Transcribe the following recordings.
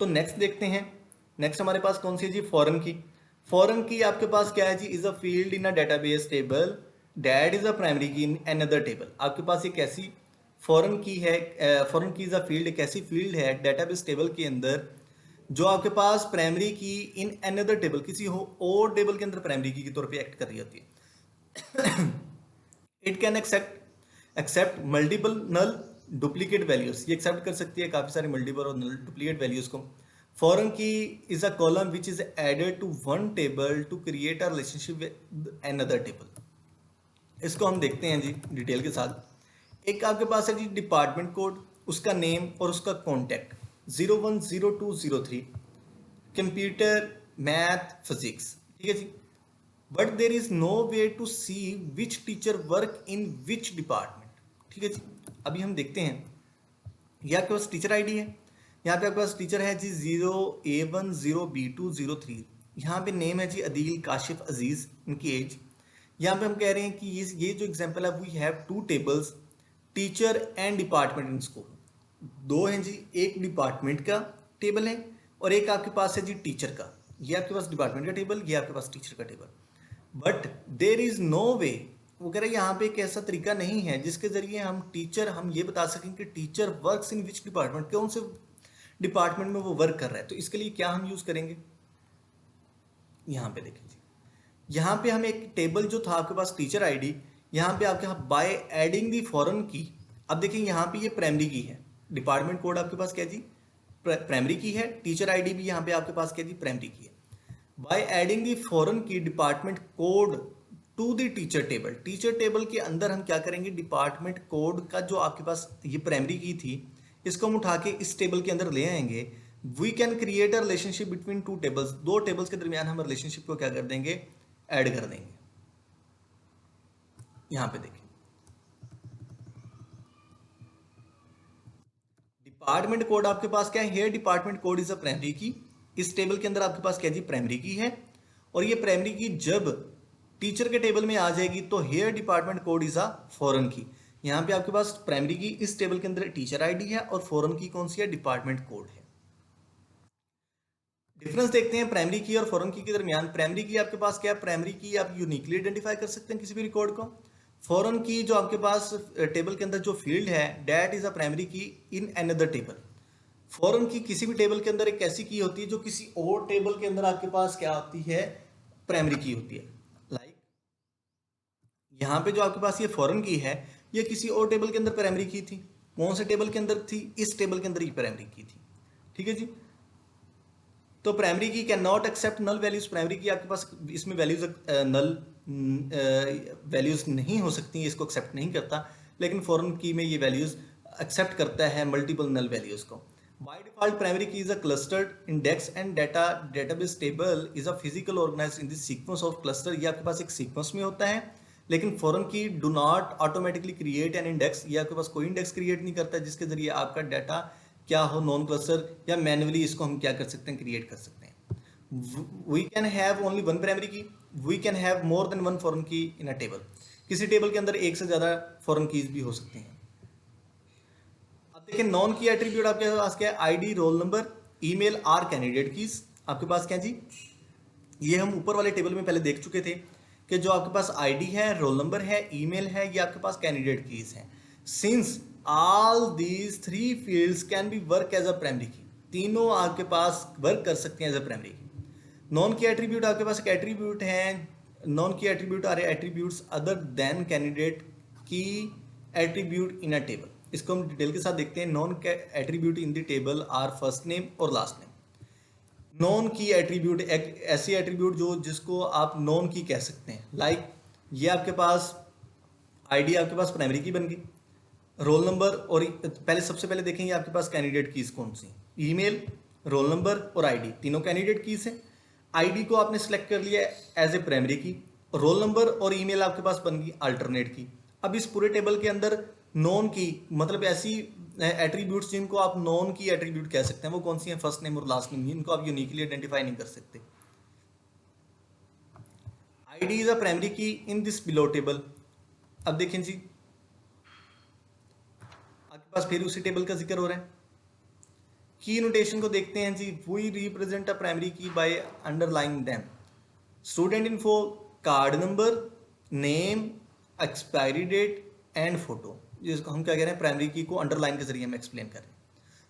तो नेक्स्ट देखते हैं। नेक्स्ट हमारे पास कौन सी है जी, फॉरेन की। फॉरेन की आपके पास क्या है जी, is a field in a database table that is a primary key in another table. आपके पास एक ऐसी फॉरेन की है, foreign key is a field, एक ऐसी फील्ड है डेटाबेस टेबल के अंदर जो आपके पास primary key in another table, किसी हो और टेबल के अंदर प्राइमरी की तौर पे एक्ट कर रही होती है। It can accept multiple null duplicate values, ये एक्सेप्ट कर सकती है काफी सारे मल्टीपल और नल डुप्लीकेट वैल्यूज को। Foreign key is a column which is added to one table to create a relationship with another table. इसको हम देखते हैं जी डिटेल के साथ। एक आपके पास है जी डिपार्टमेंट कोड, उसका नेम और उसका कॉन्टैक्ट 010203, कंप्यूटर, मैथ, फिजिक्स, ठीक है जी। But there is no way to see which teacher work in which department, ठीक है जी। अभी हम देखते हैं, ये आपके पास टीचर आईडी है, यहाँ पे आपके पास टीचर है जी 0A10B203, यहाँ पे नेम है जी अदील काशिफ अजीज, इनकी एज। यहाँ पे हम कह रहे हैं कि ये जो एग्जांपल है, we have two tables, teacher and department in school. दो हैं जी, एक डिपार्टमेंट का टेबल है और एक आपके पास है जी टीचर का। ये आपके पास डिपार्टमेंट का टेबल, ये आपके पास टीचर का table. But there is no way, वो कह रहे हैं यहाँ पे एक ऐसा तरीका नहीं है जिसके जरिए हम ये बता सकें कि teacher works in which department, कौन से डिपार्टमेंट में वो वर्क कर रहा है। तो इसके लिए क्या हम यूज करेंगे, यहाँ पे देखें जी, यहाँ पे हम एक टेबल जो था आपके पास टीचर आईडी, यहाँ पे आपके बाय एडिंग दी फॉरेन की। अब देखिए यहाँ पे ये प्राइमरी की है, डिपार्टमेंट कोड आपके पास क्या जी, प्राइमरी की है, टीचर आईडी भी यहाँ पे आपके पास क्या जी, प्राइमरी की है। By adding the foreign key department code to the teacher table, teacher table के अंदर हम क्या करेंगे, डिपार्टमेंट कोड का जो आपके पास ये प्राइमरी की थी, इसको हम उठा के इस टेबल के अंदर ले आएंगे। We can create a relationship between two tables, दो टेबल्स के दरमियान हम रिलेशनशिप को क्या कर देंगे, ऐड कर देंगे। यहां पे देखिए डिपार्टमेंट कोड आपके पास क्या है, department code is a primary की। इस टेबल के अंदर आपके पास क्या जी, प्राइमरी की है। और ये प्राइमरी की जब टीचर के टेबल में आ जाएगी तो here department code is a foreign key. यहाँ पे आपके पास प्राइमरी की इस टेबल के अंदर टीचर आईडी है और फॉरेन की कौन सी है, डिपार्टमेंट कोड है। डिफरेंस देखते हैं प्राइमरी की और फॉरेन की के दरमियान। प्राइमरी की आपके पास क्या है, प्राइमरी की आप यूनिकली आइडेंटिफाई कर सकते हैं किसी भी रिकॉर्ड को। फॉरेन की जो आपके पास टेबल के अंदर जो फील्ड है, that is a primary key in another table. Foreign की किसी भी टेबल के अंदर एक ऐसी की होती है जो किसी और टेबल के अंदर आपके पास क्या होती है, प्राइमरी की होती है। लाइक यहाँ पे जो आपके पास ये फॉरेन की है, ये किसी और टेबल के अंदर प्राइमरी की थी। कौन से टेबल के अंदर थी, इस टेबल के अंदर ही प्राइमरी की थी, ठीक है जी। तो primary key can not accept null values, primary key आपके पास इसमें वैल्यूज नल वैल्यूज नहीं हो सकती, इसको एक्सेप्ट नहीं करता। लेकिन फॉरेन की में ये वैल्यूज एक्सेप्ट करता है मल्टीपल नल वैल्यूज को। By default primary key is a clustered index and database table is a physical organised in the sequence of cluster, ये आपके पास एक सीक्वेंस में होता है। लेकिन फॉरेन की do not automatically create an index, ये आपके पास कोई इंडेक्स क्रिएट नहीं करता जिसके जरिए आपका डाटा क्या हो, नॉन क्लस्टर या मैन्युअली इसको हम क्या कर सकते हैं, क्रिएट कर सकते हैं। We can have only one primary key, we can have more than one foreign key in a table, किसी टेबल के अंदर एक से ज्यादा फॉरेन कीज भी हो सकती हैं। अब देखिए नॉन की एट्रीब्यूट आपके पास क्या है, ID, roll number, email are candidate keys आपके पास क्या जी। ये हम ऊपर वाले टेबल में पहले देख चुके थे कि जो आपके पास आईडी है, रोल नंबर है, ईमेल है, ये आपके पास कैंडिडेट कीज हैं। Since all these three fields can be work as a primary key, तीनों आपके पास वर्क कर सकते हैं as a primary key. Non key attribute आपके पास एक एट्रीब्यूट है, non key attribute are attributes other than candidate key attribute in a table. इसको हम डिटेल के साथ देखते हैं। Non attribute in the table are first name और last name. Non key attribute एक ऐसी एट्रीब्यूट जो जिसको आप नॉन की कह सकते हैं। लाइक ये आपके पास आईडी आपके पास प्राइमरी की बन गई, रोल नंबर और पहले सबसे पहले देखेंगे आपके पास कैंडिडेट कीज कौन सी, ईमेल, रोल नंबर और आईडी, तीनों कैंडिडेट कीज हैं। आईडी को आपने सेलेक्ट कर लिया एज ए प्राइमरी की, रोल नंबर और ईमेल आपके पास बन गई अल्टरनेट की। अब इस पूरे टेबल के अंदर नॉन की मतलब ऐसी एट्रीब्यूट्स जिनको आप नॉन की एट्रीब्यूट कह सकते हैं वो कौन सी हैं, फर्स्ट नेम और लास्ट नेम, जिनको आप यूनिकली आइडेंटिफाई नहीं कर सकते। ID is a primary key in this below table. अब देखें जी आपके पास फिर उसी टेबल का जिक्र हो रहा है की नोटेशन को देखते हैं जी, we represent a primary key by underlining them. Student info, card number, name, expiry date and photo, जिसको हम क्या कह रहे हैं, प्राइमरी की को अंडरलाइन के जरिए हम एक्सप्लेन कर रहे हैं।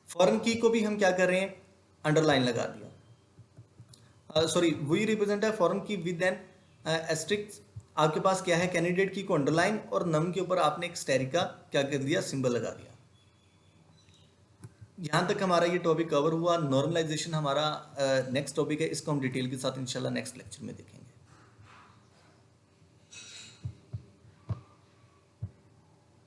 फॉरेन की को भी हम क्या कर रहे हैं, अंडरलाइन लगा दिया। सॉरी, वी रिप्रेजेंट है फॉरेन की विद एन एस्ट्रिक्स। आपके पास क्या है, कैंडिडेट की को अंडरलाइन और नम के ऊपर आपने एक स्टेरिक का क्या कर दिया, सिंबल लगा दिया। यहाँ तक हमारा ये टॉपिक कवर हुआ। नॉर्मलाइजेशन हमारा नेक्स्ट टॉपिक है, इसको हम डिटेल के साथ इंशाल्लाह नेक्स्ट लेक्चर में देखेंगे।